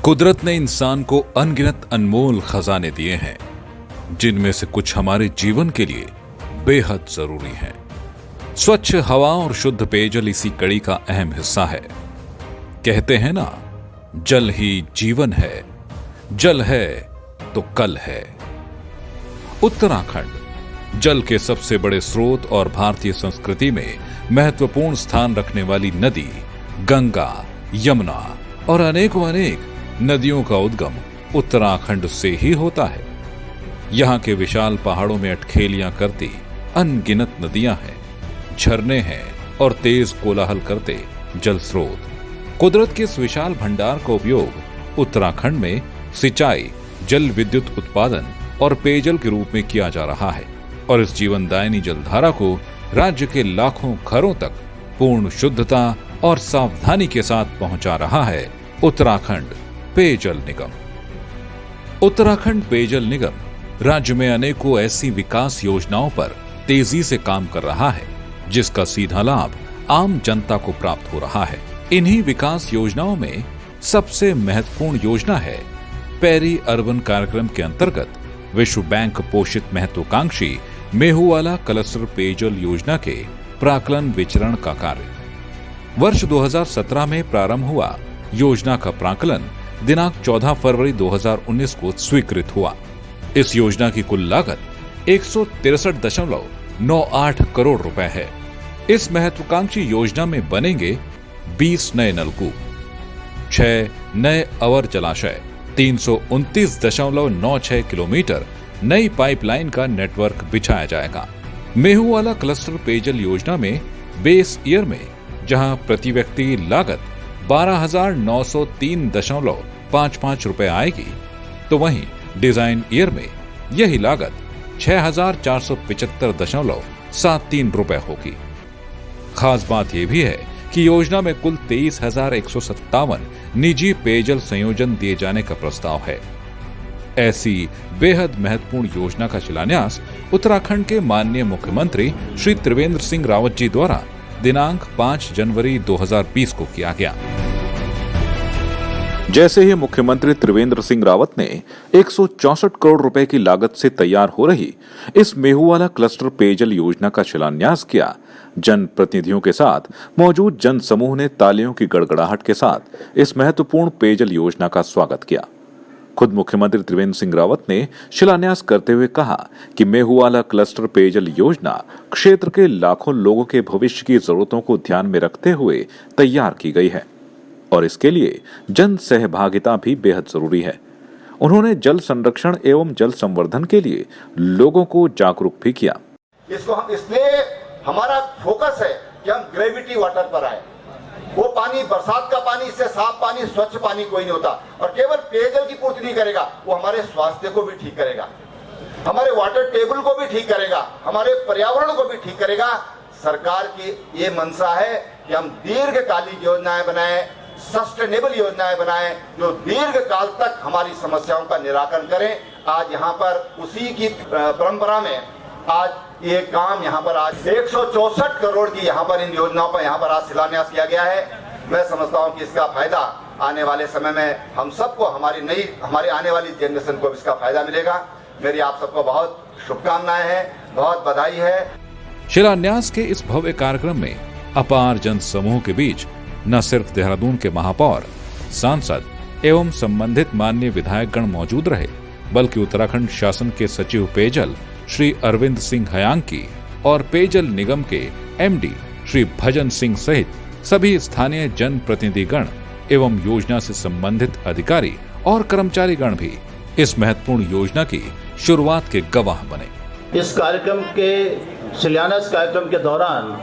कुदरत ने इंसान को अनगिनत अनमोल खजाने दिए हैं, जिनमें से कुछ हमारे जीवन के लिए बेहद जरूरी हैं। स्वच्छ हवा और शुद्ध पेयजल इसी कड़ी का अहम हिस्सा है। कहते हैं ना, जल ही जीवन है, जल है तो कल है। उत्तराखंड जल के सबसे बड़े स्रोत और भारतीय संस्कृति में महत्वपूर्ण स्थान रखने वाली नदी गंगा, यमुना और अनेक नदियों का उद्गम उत्तराखंड से ही होता है। यहाँ के विशाल पहाड़ों में अटखेलियां करती अनगिनत नदियां हैं, झरने हैं और तेज कोलाहल करते जल स्रोत। कुदरत के इस विशाल भंडार का उपयोग उत्तराखंड में सिंचाई, जल विद्युत उत्पादन और पेयजल के रूप में किया जा रहा है और इस जीवनदायिनी जलधारा को राज्य के लाखों घरों तक पूर्ण शुद्धता और सावधानी के साथ पहुंचा रहा है उत्तराखंड पेयजल निगम। उत्तराखंड पेयजल निगम राज्य में अनेकों ऐसी विकास योजनाओं पर तेजी से काम कर रहा है, जिसका सीधा लाभ आम जनता को प्राप्त हो रहा है। इन्हीं विकास योजनाओं में सबसे महत्वपूर्ण योजना है पेरी अर्बन कार्यक्रम के अंतर्गत विश्व बैंक पोषित महत्वाकांक्षी मेहुवाला क्लस्टर पेयजल योजना के प्राक्कलन विचरण का कार्य। वर्ष 2017 में प्रारंभ हुआ योजना का प्राक्कलन दिनांक 14 फरवरी 2019 को स्वीकृत हुआ। इस योजना की कुल लागत 163.98 करोड़ रुपए है। इस महत्वाकांक्षी योजना में बनेंगे 20 नए नलकूप, 6 नए अवर जलाशय, 329.96 किलोमीटर नई पाइपलाइन का नेटवर्क बिछाया जाएगा। मेहुवाला क्लस्टर पेयजल योजना में बेस ईयर में जहां प्रति व्यक्ति लागत 12,903.55 रुपए आएगी, तो वहीं डिजाइन ईयर में यही लागत 6,475.73 रुपए होगी। खास बात यह भी है कि योजना में कुल 23,157 निजी पेयजल संयोजन दिए जाने का प्रस्ताव है। ऐसी बेहद महत्वपूर्ण योजना का शिलान्यास उत्तराखंड के माननीय मुख्यमंत्री श्री त्रिवेंद्र सिंह रावत जी द्वारा दिनांक 5 जनवरी 2020 को किया गया। जैसे ही मुख्यमंत्री त्रिवेंद्र सिंह रावत ने 164 करोड़ रुपए की लागत से तैयार हो रही इस मेहुवाला क्लस्टर पेयजल योजना का शिलान्यास किया, जन प्रतिनिधियों के साथ मौजूद जन समूह ने तालियों की गड़गड़ाहट के साथ इस महत्वपूर्ण पेयजल योजना का स्वागत किया। खुद मुख्यमंत्री त्रिवेंद्र सिंह रावत ने शिलान्यास करते हुए कहा कि मेहुवाला क्लस्टर पेयजल योजना क्षेत्र के लाखों लोगों के भविष्य की जरूरतों को ध्यान में रखते हुए तैयार की गई है और इसके लिए जन सहभागिता भी बेहद जरूरी है। उन्होंने जल संरक्षण एवं जल संवर्धन के लिए लोगों को जागरूक भी किया। इसलिए हमारा फोकस है कि हम ग्रेविटी वाटर पर आए। वो पानी, बरसात का पानी, इससे साफ पानी, स्वच्छ पानी कोई नहीं होता और केवल पेयजल की पूर्ति नहीं करेगा, वो हमारे स्वास्थ्य को भी ठीक करेगा, हमारे वाटर टेबल को भी ठीक करेगा, हमारे पर्यावरण को भी ठीक करेगा। सरकार की ये मंशा है कि हम दीर्घकालिक योजनाएं बनाएं, सस्टेनेबल योजनाएं बनाएं, जो दीर्घ काल तक हमारी समस्याओं का निराकरण करें। आज यहाँ पर उसी की परंपरा में आज ये काम यहाँ पर आज 164 करोड़ की यहाँ पर इन योजनाओं पर यहाँ पर आज शिलान्यास किया गया है। मैं समझता हूँ कि इसका फायदा आने वाले समय में हम सबको, हमारी आने वाली जनरेशन को इसका फायदा मिलेगा। मेरी आप सबको बहुत शुभकामनाएं हैं, बहुत बधाई है। शिलान्यास के इस भव्य कार्यक्रम में अपार जन समूह के बीच न सिर्फ देहरादून के महापौर, सांसद एवं संबंधित माननीय विधायकगण मौजूद रहे, बल्कि उत्तराखंड शासन के सचिव पेयजल श्री अरविंद सिंह हयांकी और पेयजल निगम के एमडी श्री भजन सिंह सहित सभी स्थानीय जन प्रतिनिधिगण एवं योजना से संबंधित अधिकारी और कर्मचारीगण भी इस महत्वपूर्ण योजना की शुरुआत के गवाह बने। इस कार्यक्रम के शिलान्यास कार्यक्रम के दौरान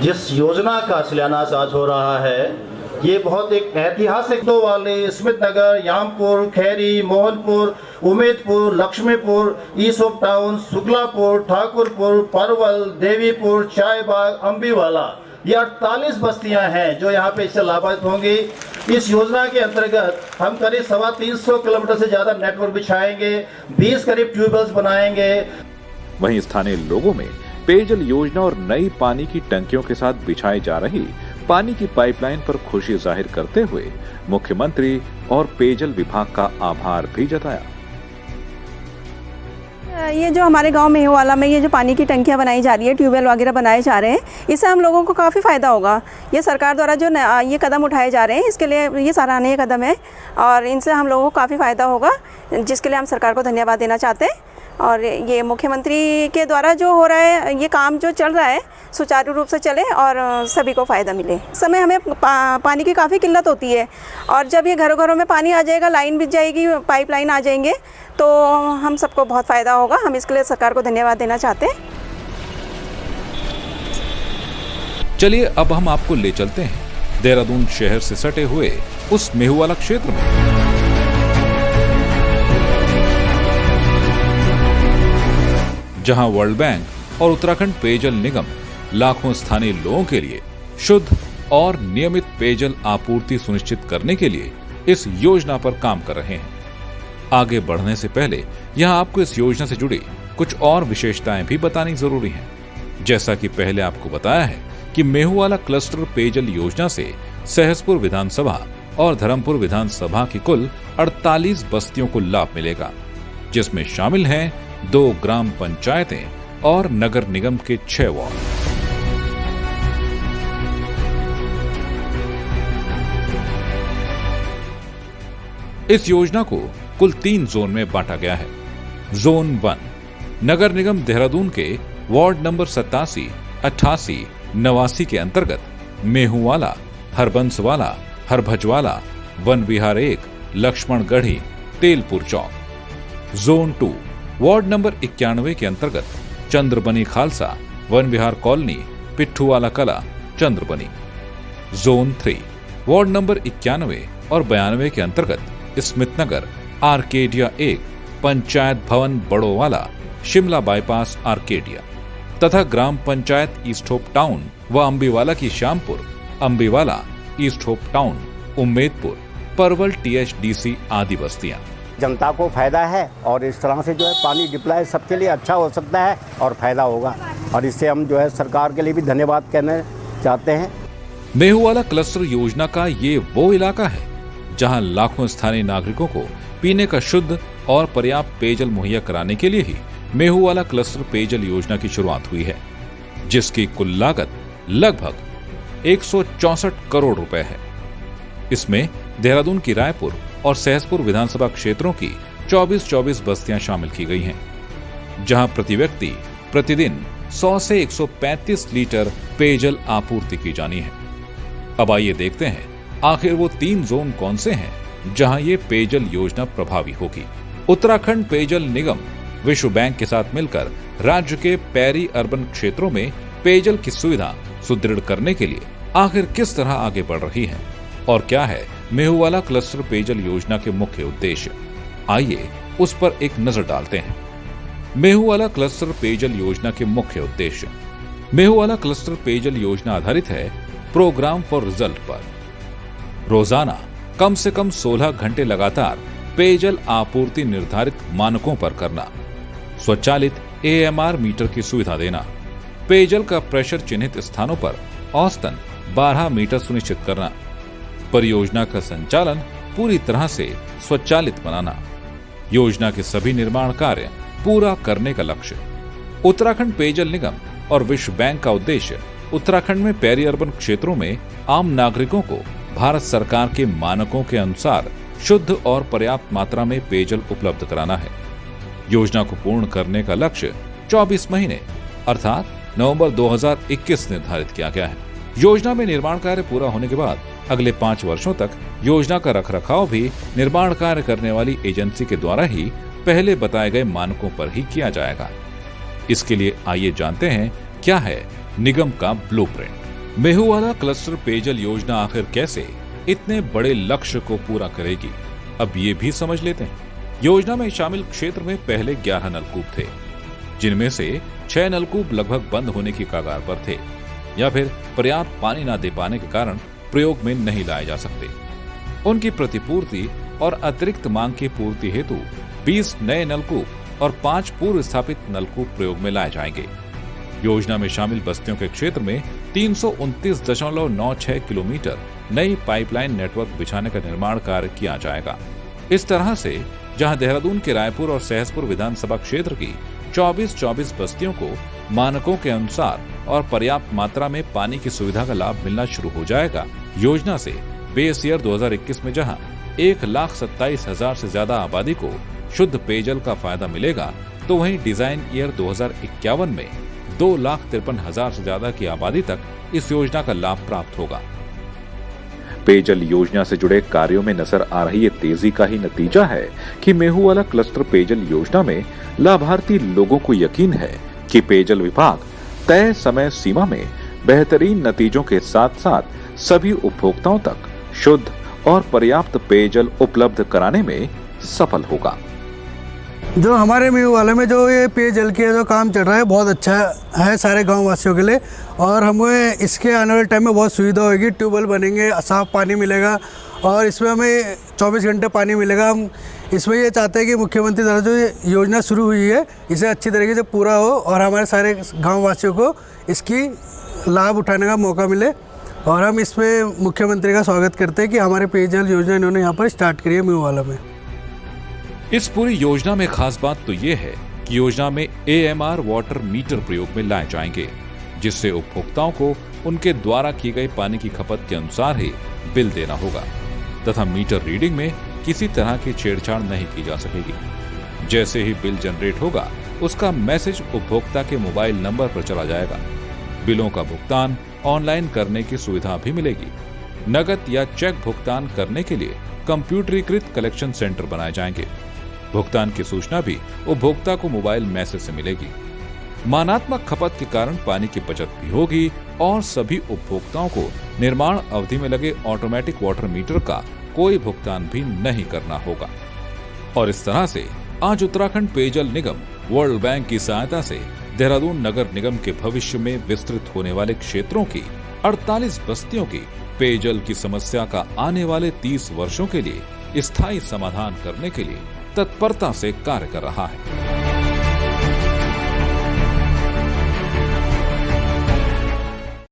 जिस योजना का शिलान्यास आज हो रहा है, ये बहुत एक ऐतिहासिक दो वाले Smitnagar, Yampur, Khairi, Mohanpur, Umedpur, Lakshmipur, east of town, Shuklapur, Thakurpur, Parwal, Devipur, चायबाग, अम्बीवाला, ये 48 बस्तियां हैं जो यहाँ पे इससे लाभान्वित होंगी। इस योजना के अंतर्गत हम करीब 350 किलोमीटर से ज्यादा नेटवर्क बिछाएंगे, 20 करीब ट्यूबवेल्स बनाएंगे। वहीं स्थानीय लोगों में पेयजल योजना और नई पानी की टंकियों के साथ बिछाई जा रही पानी की पाइपलाइन पर खुशी जाहिर करते हुए मुख्यमंत्री और पेयजल विभाग का आभार भी जताया। ये जो हमारे गांव मेहुवाला में ये जो पानी की टंकियां बनाई जा रही है, ट्यूबवेल वगैरह बनाए जा रहे हैं, इससे हम लोगों को काफ़ी फ़ायदा होगा। ये सरकार द्वारा जो ये कदम उठाए जा रहे हैं, इसके लिए ये सराहनीय कदम है और इनसे हम लोगों को काफ़ी फ़ायदा होगा, जिसके लिए हम सरकार को धन्यवाद देना चाहते हैं। और ये मुख्यमंत्री के द्वारा जो हो रहा है, ये काम जो चल रहा है सुचारू रूप से चले और सभी को फ़ायदा मिले। इस समय हमें पानी की काफ़ी किल्लत होती है और जब ये घरों घरों में पानी आ जाएगा, लाइन बिछ जाएगी, पाइपलाइन आ जाएंगे, तो हम सबको बहुत फ़ायदा होगा। हम इसके लिए सरकार को धन्यवाद देना चाहते हैं। चलिए अब हम आपको ले चलते हैं देहरादून शहर से सटे हुए उस मेहुवाला क्षेत्र में, जहां वर्ल्ड बैंक और उत्तराखंड पेयजल निगम लाखों स्थानीय लोगों के लिए शुद्ध और नियमित पेयजल आपूर्ति सुनिश्चित करने के लिए इस योजना पर काम कर रहे हैं। आगे बढ़ने से पहले यहां आपको इस योजना से जुड़ी कुछ और विशेषताएं भी बतानी जरूरी हैं। जैसा कि पहले आपको बताया है कि मेहुवाला क्लस्टर पेयजल योजना से सहसपुर विधानसभा और धर्मपुर विधानसभा की कुल 48 बस्तियों को लाभ मिलेगा, जिसमें शामिल हैं 2 ग्राम पंचायतें और नगर निगम के 6 वार्ड। इस योजना को कुल 3 जोन में बांटा गया है। जोन 1 नगर निगम देहरादून के वार्ड नंबर 87, 88, 89 के अंतर्गत मेहुवाला, हरबंसवाला, हरभजवाला, वन विहार 1, लक्ष्मणगढ़ी, तेलपुर चौक। जोन 2 वार्ड नंबर 91 के अंतर्गत चंद्रबनी खालसा, वन विहार कॉलोनी, पिट्ठूवाला कला, चंद्रबनी। जोन 3 वार्ड नंबर 91 और 92 के अंतर्गत स्मित नगर, आर्केडिया 1, पंचायत भवन बड़ोवाला, शिमला बाईपास आर्केडिया तथा ग्राम पंचायत ईस्ट होप टाउन व अम्बीवाला की Shyampur, Ambiwala, east hope town, Ummedpur, Parwal THDC आदि बस्तियां। जनता को फायदा है और इस तरह से जो है पानी डिप्लाई सबके लिए अच्छा हो सकता है और फायदा होगा, और इससे हम जो है सरकार के लिए भी धन्यवाद कहना चाहते हैं। मेहुवाला क्लस्टर योजना का ये वो इलाका है जहां लाखों स्थानीय नागरिकों को पीने का शुद्ध और पर्याप्त पेयजल मुहैया कराने के लिए ही मेहुवाला क्लस्टर पेयजल योजना की शुरुआत हुई है, जिसकी कुल लागत लगभग 164 करोड़ रुपए है। इसमें देहरादून की रायपुर और सहसपुर विधानसभा क्षेत्रों की 24-24 बस्तियां शामिल की गई हैं, जहां प्रति व्यक्ति प्रतिदिन 100 से 135 लीटर पेयजल आपूर्ति की जानी है। अब आइए देखते हैं आखिर वो 3 जोन कौन से हैं जहां ये पेयजल योजना प्रभावी होगी। उत्तराखंड पेयजल निगम विश्व बैंक के साथ मिलकर राज्य के पेरी अर्बन क्षेत्रों में पेयजल की सुविधा सुदृढ़ करने के लिए आखिर किस तरह आगे बढ़ रही है और क्या है मेहुवाला क्लस्टर पेयजल योजना के मुख्य उद्देश्य, आइए उस पर एक नजर डालते हैं। मेहुवाला क्लस्टर पेयजल योजना के मुख्य उद्देश्य। मेहुवाला क्लस्टर पेयजल योजना आधारित है प्रोग्राम फॉर रिजल्ट पर। रोजाना कम से कम 16 घंटे लगातार पेयजल आपूर्ति निर्धारित मानकों पर करना, स्वचालित AMR मीटर की सुविधा देना, पेयजल का प्रेशर चिन्हित स्थानों पर औसतन 12 मीटर सुनिश्चित करना, परियोजना का संचालन पूरी तरह से स्वचालित बनाना, योजना के सभी निर्माण कार्य पूरा करने का लक्ष्य। उत्तराखंड पेयजल निगम और विश्व बैंक का उद्देश्य उत्तराखंड में पेरी अर्बन क्षेत्रों में आम नागरिकों को भारत सरकार के मानकों के अनुसार शुद्ध और पर्याप्त मात्रा में पेयजल उपलब्ध कराना है। योजना को पूर्ण करने का लक्ष्य 24 महीने अर्थात नवंबर 2021 निर्धारित किया गया है। योजना में निर्माण कार्य पूरा होने के बाद अगले 5 वर्षों तक योजना का रखरखाव भी निर्माण कार्य करने वाली एजेंसी के द्वारा ही पहले बताए गए मानकों पर ही किया जाएगा। इसके लिए आइए जानते हैं क्या है निगम का ब्लूप्रिंट। मेहुवाला क्लस्टर पेयजल योजना आखिर कैसे इतने बड़े लक्ष्य को पूरा करेगी, अब ये भी समझ लेते हैं। योजना में शामिल क्षेत्र में पहले 11 नलकूप थे, जिनमें से 6 नलकूप लगभग बंद होने की कगार पर थे या फिर पर्याप्त पानी न दे पाने के कारण प्रयोग में नहीं लाए जा सकते। उनकी प्रतिपूर्ति और अतिरिक्त मांग की पूर्ति हेतु 20 नए नलकूप और 5 पूर्व स्थापित नलकूप प्रयोग में लाए जाएंगे। योजना में शामिल बस्तियों के क्षेत्र में 329.96 किलोमीटर नई पाइपलाइन नेटवर्क बिछाने का निर्माण कार्य किया जाएगा। इस तरह से जहां देहरादून के रायपुर और सहसपुर विधानसभा क्षेत्र की 24 बस्तियों को मानकों के अनुसार और पर्याप्त मात्रा में पानी की सुविधा का लाभ मिलना शुरू हो जाएगा। योजना से बेस ईयर 2021 में जहां 1,27,000 से ज्यादा आबादी को शुद्ध पेयजल का फायदा मिलेगा, तो वहीं डिजाइन ईयर 2051 में 2,53,000 से ज्यादा की आबादी तक इस योजना का लाभ प्राप्त होगा। पेयजल योजना से जुड़े कार्यों में नजर आ रही ये तेजी का ही नतीजा है कि मेहुवाला क्लस्टर पेयजल योजना में लाभार्थी लोगों को यकीन है कि पेयजल विभाग तय समय सीमा में बेहतरीन नतीजों के साथ साथ सभी उपभोक्ताओं तक शुद्ध और पर्याप्त पेयजल उपलब्ध कराने में सफल होगा। जो हमारे मेहुवाला में जो ये पेयजल के जो काम चल रहा है बहुत अच्छा है सारे गांव वासियों के लिए, और हमें इसके आने वाले टाइम में बहुत सुविधा होगी। ट्यूबवेल बनेंगे, साफ पानी मिलेगा और इसमें हमें 24 घंटे पानी मिलेगा। हम इसमें ये चाहते हैं कि मुख्यमंत्री द्वारा जो योजना शुरू हुई है इसे अच्छी तरीके से पूरा हो और हमारे सारे गाँव वासियों को इसकी लाभ उठाने का मौका मिले। और हम इसमें मुख्यमंत्री का स्वागत करते हैं कि हमारे पेयजल योजना इन्होंने यहाँ पर स्टार्ट करी है मेहुवाला में। इस पूरी योजना में खास बात तो ये है कि योजना में AMR वाटर मीटर प्रयोग में लाए जाएंगे, जिससे उपभोक्ताओं को उनके द्वारा की गई पानी की खपत के अनुसार ही बिल देना होगा तथा मीटर रीडिंग में किसी तरह की छेड़छाड़ नहीं की जा सकेगी। जैसे ही बिल जनरेट होगा, उसका मैसेज उपभोक्ता के मोबाइल नंबर पर चला जाएगा। बिलों का भुगतान ऑनलाइन करने की सुविधा भी मिलेगी। नकद या चेक भुगतान करने के लिए कंप्यूटरीकृत कलेक्शन सेंटर बनाए जाएंगे। भुगतान की सूचना भी उपभोक्ता को मोबाइल मैसेज से मिलेगी। मानात्मक खपत के कारण पानी की बचत भी होगी और सभी उपभोक्ताओं को निर्माण अवधि में लगे ऑटोमेटिक वाटर मीटर का कोई भुगतान भी नहीं करना होगा। और इस तरह से आज उत्तराखंड पेयजल निगम वर्ल्ड बैंक की सहायता से देहरादून नगर निगम के भविष्य में विस्तृत होने वाले क्षेत्रों की 48 बस्तियों की पेयजल की समस्या का आने वाले 30 वर्षों के लिए स्थायी समाधान करने के लिए तत्परता से कार्य कर रहा है।